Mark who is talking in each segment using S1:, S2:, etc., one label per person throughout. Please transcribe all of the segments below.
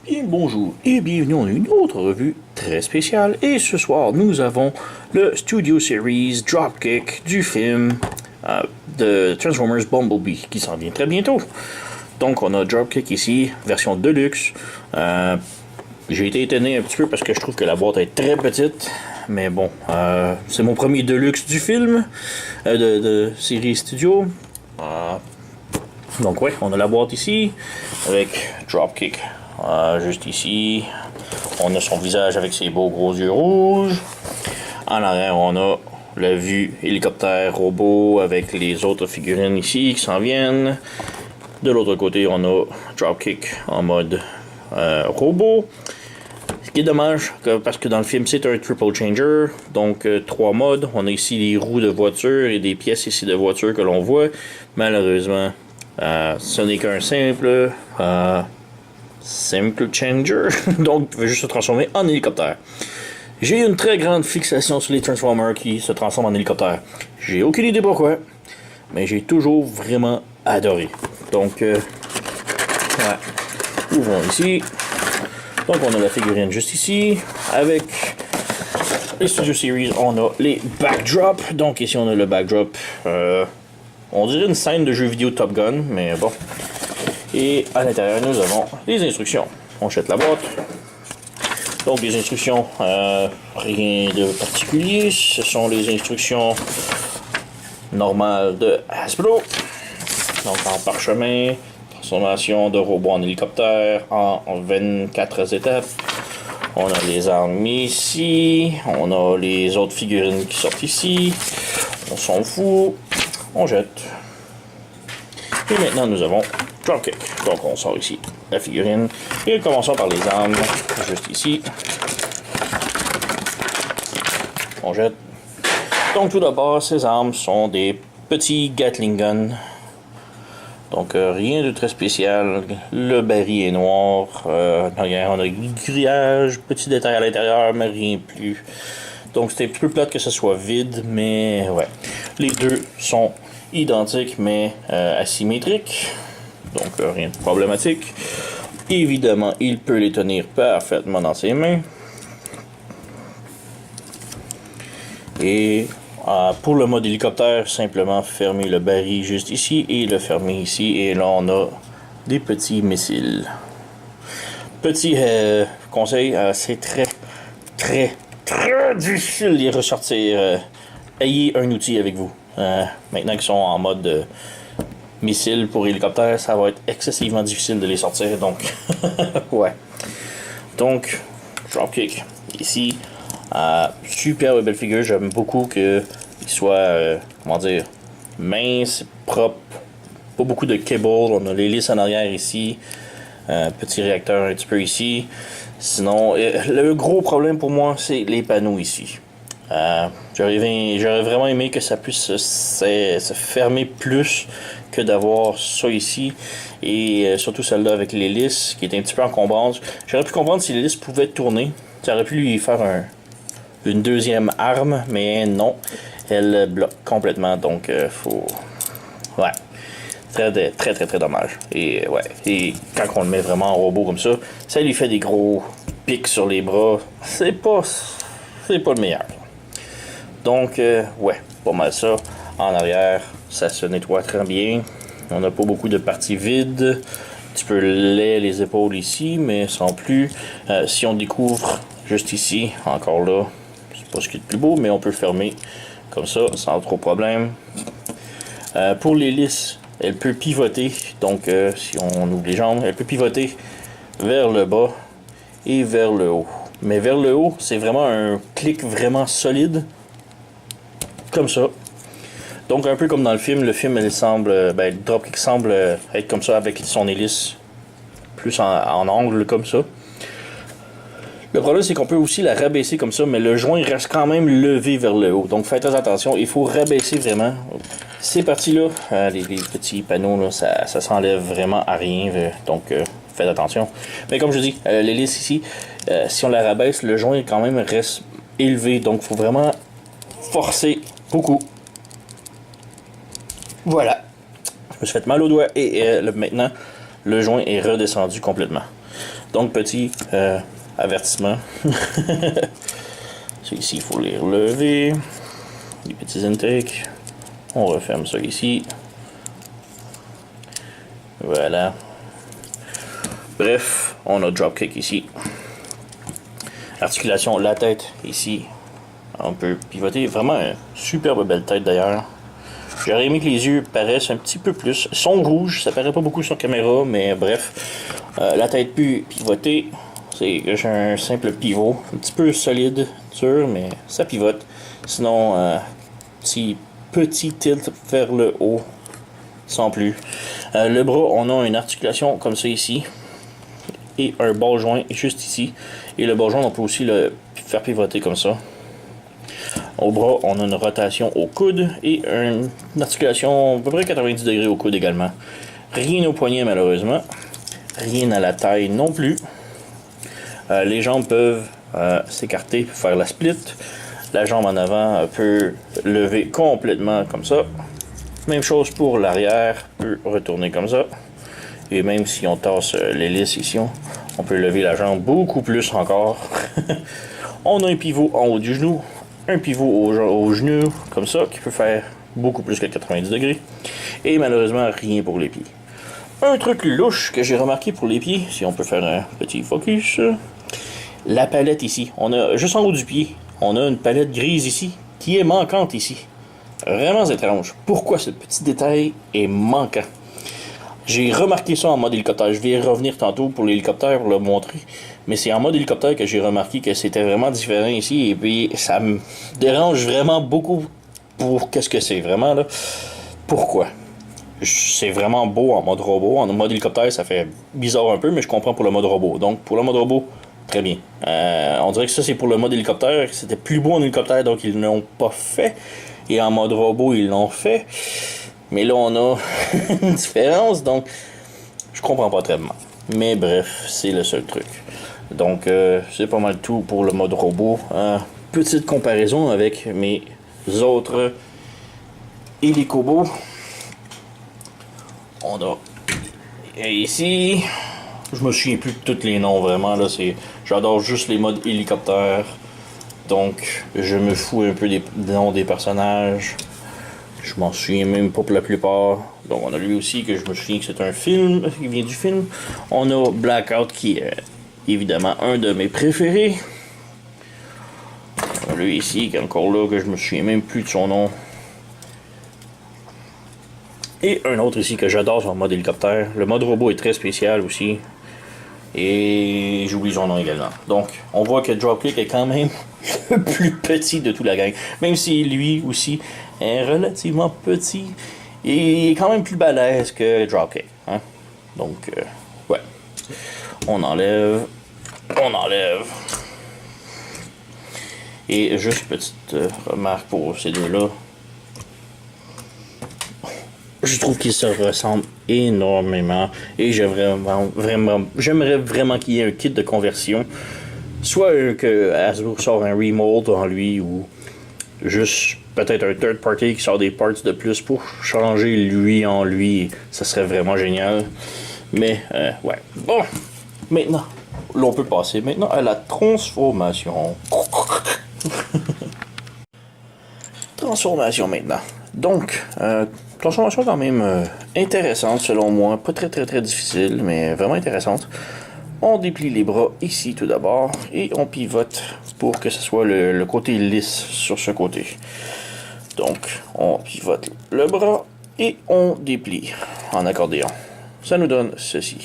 S1: Bien bonjour et bienvenue dans une autre revue très spéciale. Et ce soir, nous avons le Studio Series Dropkick du film de Transformers Bumblebee qui s'en vient très bientôt. Donc on a Dropkick ici, version Deluxe. J'ai été étonné un petit peu parce que je trouve que la boîte est très petite. Mais bon, c'est mon premier Deluxe du film de série Studio. Donc ouais, on a la boîte ici avec Dropkick. Juste ici, on a son visage avec ses beaux gros yeux rouges. En arrière, on a la vue hélicoptère robot avec les autres figurines ici qui s'en viennent. De l'autre côté, on a Dropkick en mode robot. Ce qui est dommage, parce que dans le film, c'est un triple changer. Donc, 3 modes. On a ici les roues de voiture et des pièces ici de voiture que l'on voit. Malheureusement, ce n'est qu'un simple changer. Donc, il veut juste se transformer en hélicoptère. J'ai une très grande fixation sur les Transformers qui se transforment en hélicoptère. J'ai aucune idée pourquoi, mais j'ai toujours vraiment adoré. Donc, voilà. Ouvrons ici. Donc, on a la figurine juste ici. Avec les Studio Series, on a les backdrops. Donc, ici, on a le backdrop. On dirait une scène de jeu vidéo Top Gun, mais bon. Et à l'intérieur, nous avons les instructions. On jette la boîte. Donc, les instructions, rien de particulier. Ce sont les instructions normales de Hasbro. Donc, en parchemin, transformation de robot en hélicoptère en 24 étapes. On a les armes ici. On a les autres figurines qui sortent ici. On s'en fout. On jette. Et maintenant, nous avons Dropkick. Donc, on sort ici la figurine. Et commençons par les armes. Juste ici. On jette. Donc, tout d'abord, ces armes sont des petits Gatling Guns. Donc, rien de très spécial. Le baril est noir. Derrière, on a grillage. Petit détail à l'intérieur, mais rien plus. Donc, c'est un petit peu plate que ce soit vide, mais ouais. Les deux sont identiques, mais asymétriques. Donc, rien de problématique. Évidemment, il peut les tenir parfaitement dans ses mains. Et pour le mode hélicoptère, simplement fermer le baril juste ici et le fermer ici. Et là, on a des petits missiles. Petit conseil, c'est très difficile de les ressortir. Ayez un outil avec vous. Maintenant qu'ils sont en mode missile pour hélicoptère, ça va être excessivement difficile de les sortir. Donc, ouais. Donc, Dropkick ici. Super belle figure. J'aime beaucoup qu'il soit, comment dire, mince, propre. Pas beaucoup de cable. On a l'hélice en arrière ici. Petit réacteur un petit peu ici. Sinon, le gros problème pour moi, c'est les panneaux ici. J'aurais vraiment aimé que ça puisse se fermer plus que d'avoir ça ici. Et surtout celle-là avec l'hélice qui est un petit peu encombrante. J'aurais pu comprendre si l'hélice pouvait tourner. Ça aurait pu lui faire une deuxième arme, mais non. Elle bloque complètement, donc faut... Ouais. Très dommage. Et ouais. Et quand on le met vraiment en robot comme ça, ça lui fait des gros pics sur les bras. C'est pas le meilleur. Donc, ouais, pas mal ça. En arrière, ça se nettoie très bien. On n'a pas beaucoup de parties vides. Un petit peu laid les épaules ici, mais sans plus. Si on découvre juste ici, encore là, c'est pas ce qui est le plus beau, mais on peut fermer comme ça, sans trop problème. Pour l'hélice, elle peut pivoter. Donc, si on ouvre les jambes, elle peut pivoter vers le bas et vers le haut. Mais vers le haut, c'est vraiment un clic vraiment solide. Comme ça. Donc un peu comme dans le film elle semble, le Dropkick semble être comme ça avec son hélice plus en angle comme ça. Le problème c'est qu'on peut aussi la rabaisser comme ça, mais le joint reste quand même levé vers le haut. Donc faites très attention, il faut rabaisser vraiment. Ces parties-là, les petits panneaux, là, ça s'enlève vraiment à rien. Donc faites attention. Mais comme je dis, l'hélice ici, si on la rabaisse, le joint quand même reste élevé. Donc il faut vraiment forcer beaucoup. Voilà. Je me suis fait mal au doigt et maintenant le joint est redescendu complètement. Donc, petit avertissement. Ici, il faut les relever. Les petits intakes. On referme ça ici. Voilà. Bref, on a dropkick ici. Articulation, la tête ici. On peut pivoter. Vraiment une superbe belle tête d'ailleurs. J'aurais aimé que les yeux paraissent un petit peu plus. Ils sont rouges, ça paraît pas beaucoup sur caméra, mais bref. La tête peut pivoter. C'est un simple pivot. Un petit peu solide, dur, mais ça pivote. Sinon, petit tilt vers le haut. Sans plus. Le bras, on a une articulation comme ça ici. Et un ball joint juste ici. Et le ball joint, on peut aussi le faire pivoter comme ça. Au bras, on a une rotation au coude et une articulation à peu près 90 degrés au coude également. Rien au poignet malheureusement. Rien à la taille non plus. Les jambes peuvent s'écarter pour faire la split. La jambe en avant peut lever complètement comme ça. Même chose pour l'arrière, peut retourner comme ça. Et même si on tasse l'hélice ici, on peut lever la jambe beaucoup plus encore. On a un pivot en haut du genou, un pivot au genou, comme ça, qui peut faire beaucoup plus que 90 degrés. Et malheureusement, rien pour les pieds. Un truc louche que j'ai remarqué pour les pieds, si on peut faire un petit focus. La palette ici, on a juste en haut du pied, on a une palette grise ici, qui est manquante ici. Vraiment étrange. Pourquoi ce petit détail est manquant? J'ai remarqué ça en mode hélicoptère. Je vais revenir tantôt pour l'hélicoptère pour le montrer. Mais c'est en mode hélicoptère que j'ai remarqué que c'était vraiment différent ici. Et puis ça me dérange vraiment beaucoup pour qu'est-ce que c'est vraiment là. Pourquoi? C'est vraiment beau en mode robot. En mode hélicoptère, ça fait bizarre un peu, mais je comprends pour le mode robot. Donc pour le mode robot, très bien. On dirait que ça c'est pour le mode hélicoptère. C'était plus beau en hélicoptère, donc ils ne l'ont pas fait. Et en mode robot, ils l'ont fait. Mais là, on a une différence, donc je comprends pas très bien. Mais bref, c'est le seul truc. Donc, c'est pas mal tout pour le mode robot. Petite comparaison avec mes autres hélicobos. On a ici, je me souviens plus de tous les noms vraiment. Là, j'adore juste les modes hélicoptères. Donc, je me fous un peu des noms des personnages. Je m'en souviens même pas pour la plupart. Donc, on a lui aussi que je me souviens que c'est un film, qui vient du film. On a Blackout qui est évidemment un de mes préférés. On a lui ici qui est encore là, que je me souviens même plus de son nom. Et un autre ici que j'adore sur le mode hélicoptère. Le mode robot est très spécial aussi. Et j'oublie son nom également. Donc, on voit que Dropkick est quand même le plus petit de toute la gang. Même si lui aussi est relativement petit. Et il est quand même plus balèze que Dropkick. Hein? Donc, ouais. On enlève. On enlève. Et juste petite remarque pour ces deux-là. Je trouve qu'ils se ressemblent énormément et j'aimerais vraiment qu'il y ait un kit de conversion. Soit que Hasbro sort un remold en lui ou juste peut-être un third party qui sort des parts de plus pour changer lui en lui. Ça serait vraiment génial. Mais, ouais. Bon, maintenant, là on peut passer maintenant à la transformation. Transformation maintenant. Donc, transformation quand même intéressante selon moi. Pas très difficile, mais vraiment intéressante. On déplie les bras ici tout d'abord et on pivote pour que ce soit le côté lisse sur ce côté. Donc, on pivote le bras et on déplie en accordéon. Ça nous donne ceci.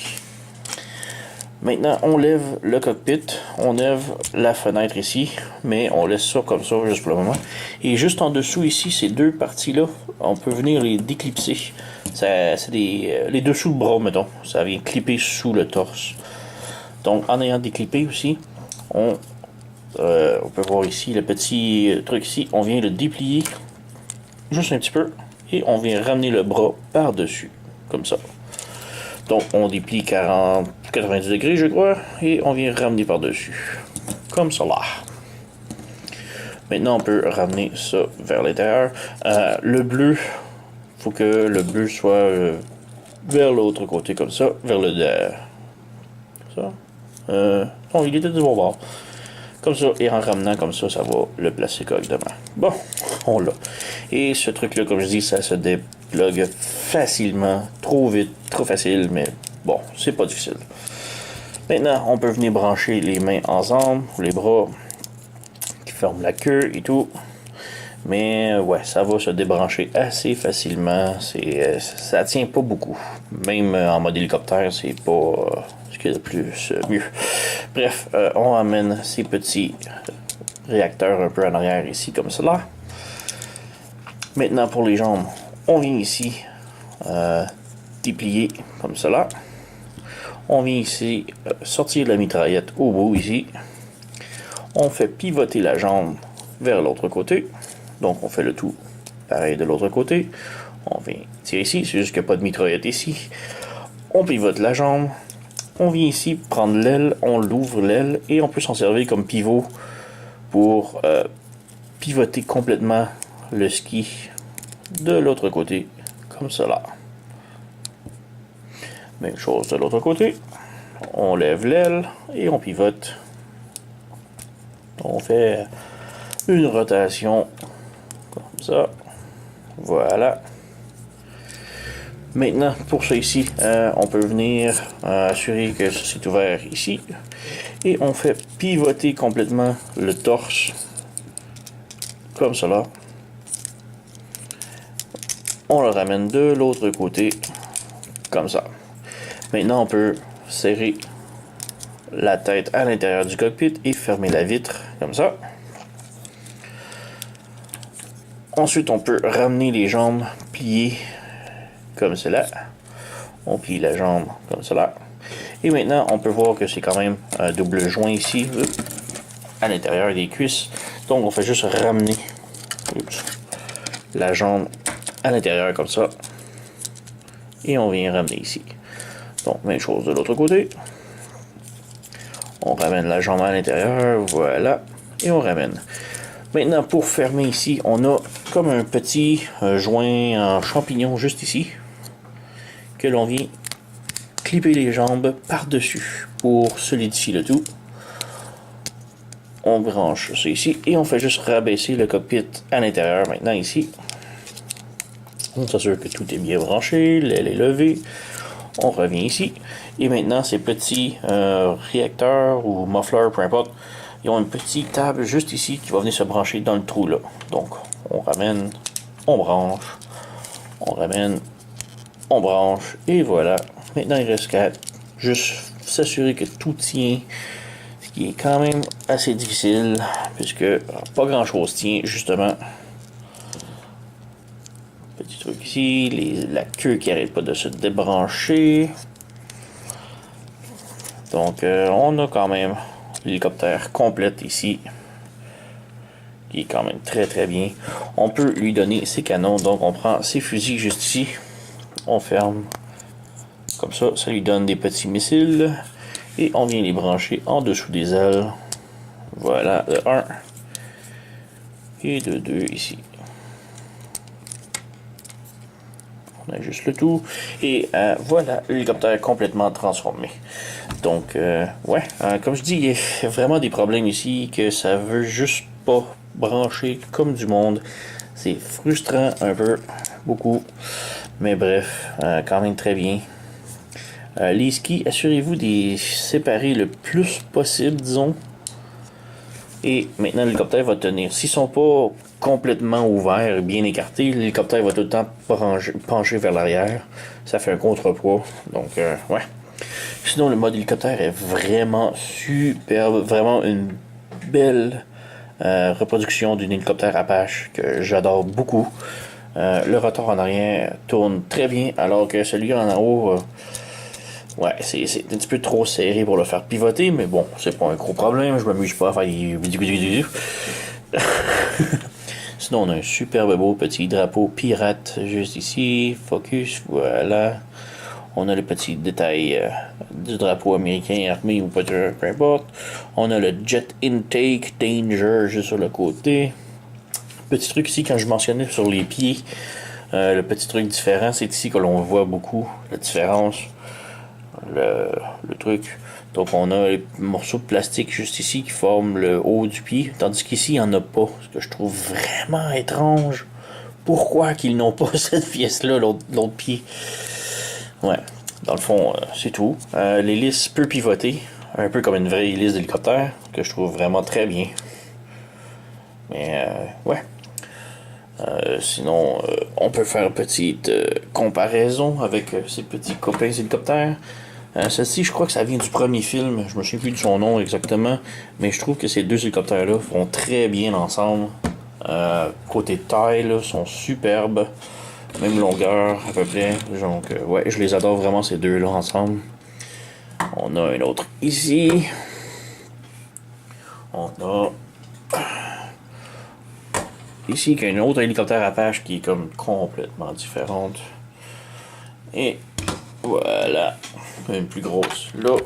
S1: Maintenant, on lève le cockpit, on lève la fenêtre ici, mais on laisse ça comme ça juste pour le moment. Et juste en dessous ici, ces deux parties-là, on peut venir les déclipser. C'est les dessous de bras, mettons. Ça vient clipper sous le torse. Donc, en ayant déclippé aussi, on peut voir ici le petit truc ici. On vient le déplier juste un petit peu et on vient ramener le bras par-dessus, comme ça. Donc, on déplie 90 degrés, je crois, et on vient ramener par-dessus. Comme ça, là. Maintenant, on peut ramener ça vers l'intérieur. Le bleu, faut que le bleu soit vers l'autre côté, comme ça, vers le derrière. Ça. Non, il était du bon bord. Comme ça, et en ramenant comme ça va le placer correctement. Bon, on l'a. Et ce truc-là, comme je dis, ça se déplogue facilement, trop vite, trop facile, mais bon, c'est pas difficile. Maintenant, on peut venir brancher les mains ensemble, les bras qui forment la queue et tout. Mais ouais, ça va se débrancher assez facilement. Ça tient pas beaucoup. Même en mode hélicoptère, c'est pas ce qu'il y a de plus mieux. Bref, on amène ces petits réacteurs un peu en arrière ici, comme cela. Maintenant, pour les jambes, on vient ici déplier comme cela. On vient ici sortir la mitraillette au bout ici. On fait pivoter la jambe vers l'autre côté. Donc on fait le tout pareil de l'autre côté. On vient tirer ici, c'est juste qu'il n'y a pas de mitraillette ici. On pivote la jambe. On vient ici prendre l'aile, on l'ouvre l'aile et on peut s'en servir comme pivot pour pivoter complètement le ski de l'autre côté, comme cela. Même chose de l'autre côté. On lève l'aile et on pivote. On fait une rotation comme ça. Voilà. Maintenant, pour ça ici, on peut venir assurer que c'est ouvert ici. Et on fait pivoter complètement le torse. Comme cela. On le ramène de l'autre côté. Comme ça. Maintenant, on peut serrer la tête à l'intérieur du cockpit et fermer la vitre. Comme ça. Ensuite, on peut ramener les jambes pliées comme cela. On plie la jambe comme cela. Et maintenant, on peut voir que c'est quand même un double joint ici, à l'intérieur des cuisses. Donc, on fait juste ramener la jambe à l'intérieur comme ça. Et on vient ramener ici. Donc, même chose de l'autre côté. On ramène la jambe à l'intérieur, voilà. Et on ramène. Maintenant, pour fermer ici, on a comme un petit joint en champignon juste ici, que l'on vient clipper les jambes par-dessus pour solidifier le tout. On branche ça ici et on fait juste rabaisser le cockpit à l'intérieur maintenant ici. On s'assure que tout est bien branché, l'aile est levée. On revient ici. Et maintenant, ces petits réacteurs ou mufflers, peu importe, ils ont une petite table juste ici qui va venir se brancher dans le trou là. Donc, on ramène, on branche, on ramène, on branche, et voilà. Maintenant, il reste qu'à juste s'assurer que tout tient, ce qui est quand même assez difficile, puisque pas grand chose tient, justement. Petit truc ici, la queue qui n'arrête pas de se débrancher. Donc, on a quand même l'hélicoptère complète ici, qui est quand même très très bien. On peut lui donner ses canons, donc on prend ses fusils juste ici, on ferme comme ça, ça lui donne des petits missiles et on vient les brancher en dessous des ailes. Voilà, de 1 et de 2 ici. On a juste le tout et voilà l'hélicoptère complètement transformé. Donc ouais, comme je dis, il y a vraiment des problèmes ici que ça veut juste pas brancher comme du monde. C'est frustrant un peu, beaucoup, mais bref, quand même très bien. Les skis, assurez-vous de les séparer le plus possible, disons. Et maintenant, l'hélicoptère va tenir. S'ils sont pas complètement ouverts, bien écartés, l'hélicoptère va tout le temps pencher vers l'arrière. Ça fait un contrepoids. Donc, ouais. Sinon, le mode hélicoptère est vraiment superbe. Vraiment une belle reproduction d'une hélicoptère Apache que j'adore beaucoup. Le rotor en arrière tourne très bien, alors que celui en haut... ouais, c'est un petit peu trop serré pour le faire pivoter, mais bon, c'est pas un gros problème, je m'amuse pas à faire des... Sinon, on a un superbe beau petit drapeau pirate juste ici, focus, voilà. On a le petit détail du drapeau américain, armé ou pas, peu importe. On a le Jet Intake Danger juste sur le côté. Petit truc ici, quand je mentionnais sur les pieds, le petit truc différent, c'est ici que l'on voit beaucoup la différence. Le truc. Donc on a les morceaux de plastique juste ici qui forment le haut du pied, tandis qu'ici il n'y en a pas, ce que je trouve vraiment étrange. Pourquoi qu'ils n'ont pas cette pièce-là, l'autre pied? Ouais, dans le fond, c'est tout. L'hélice peut pivoter, un peu comme une vraie hélice d'hélicoptère, que je trouve vraiment très bien. Mais ouais. Sinon, on peut faire une petite comparaison avec ces petits copains hélicoptères. Celle-ci, je crois que ça vient du premier film. Je me souviens plus de son nom exactement. Mais je trouve que ces deux hélicoptères-là vont très bien ensemble. Côté taille, là, sont superbes. Même longueur, à peu près. Donc, ouais, je les adore vraiment, ces deux-là ensemble. On a un autre ici. On a ici qu'il y a une autre hélicoptère Apache qui est comme complètement différente. Et voilà, une plus grosse là.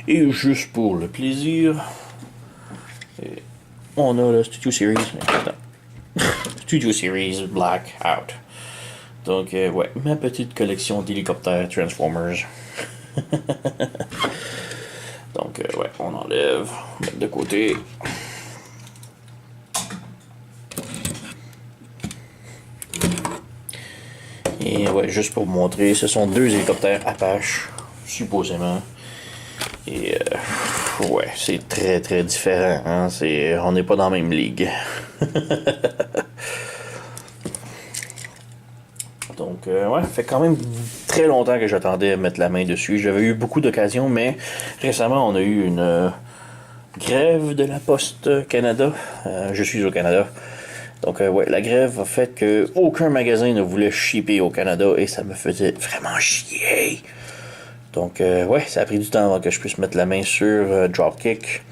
S1: Et juste pour le plaisir, on a le Studio Series. Studio Series Blackout. Donc, ouais, ma petite collection d'hélicoptères Transformers. Donc, ouais, on enlève, on met de côté. Et ouais, juste pour vous montrer, ce sont deux hélicoptères Apache, supposément. Et ouais, c'est très très différent. Hein? On n'est pas dans la même ligue. Donc, ouais, ça fait quand même très longtemps que j'attendais à mettre la main dessus. J'avais eu beaucoup d'occasions, mais récemment, on a eu une grève de la Poste Canada. Je suis au Canada. Donc, ouais, la grève a fait que aucun magasin ne voulait shipper au Canada et ça me faisait vraiment chier. Donc, ouais, ça a pris du temps avant que je puisse mettre la main sur Dropkick.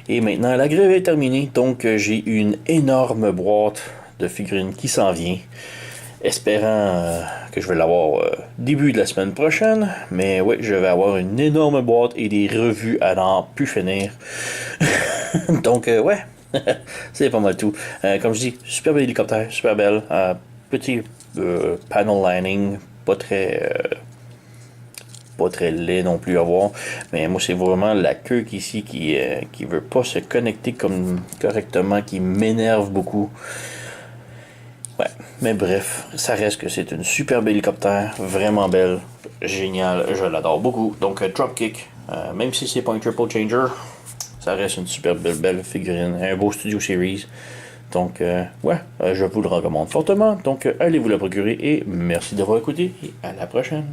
S1: Et maintenant, la grève est terminée. Donc, j'ai une énorme boîte de figurines qui s'en vient. Espérant que je vais l'avoir début de la semaine prochaine. Mais ouais, je vais avoir une énorme boîte et des revues à n'en plus finir. Donc, ouais, c'est pas mal tout. Comme je dis, super bel hélicoptère, super belle. Petit panel lining, pas très laid non plus à voir. Mais moi, c'est vraiment la queue ici qui veut pas se connecter comme correctement, qui m'énerve beaucoup. Ouais, mais bref, ça reste que c'est une superbe hélicoptère, vraiment belle, géniale, je l'adore beaucoup. Donc Dropkick, même si c'est pas un triple changer, ça reste une super belle figurine, un beau Studio Series. Donc ouais, je vous le recommande fortement. Donc allez vous la procurer et merci d'avoir écouté et à la prochaine.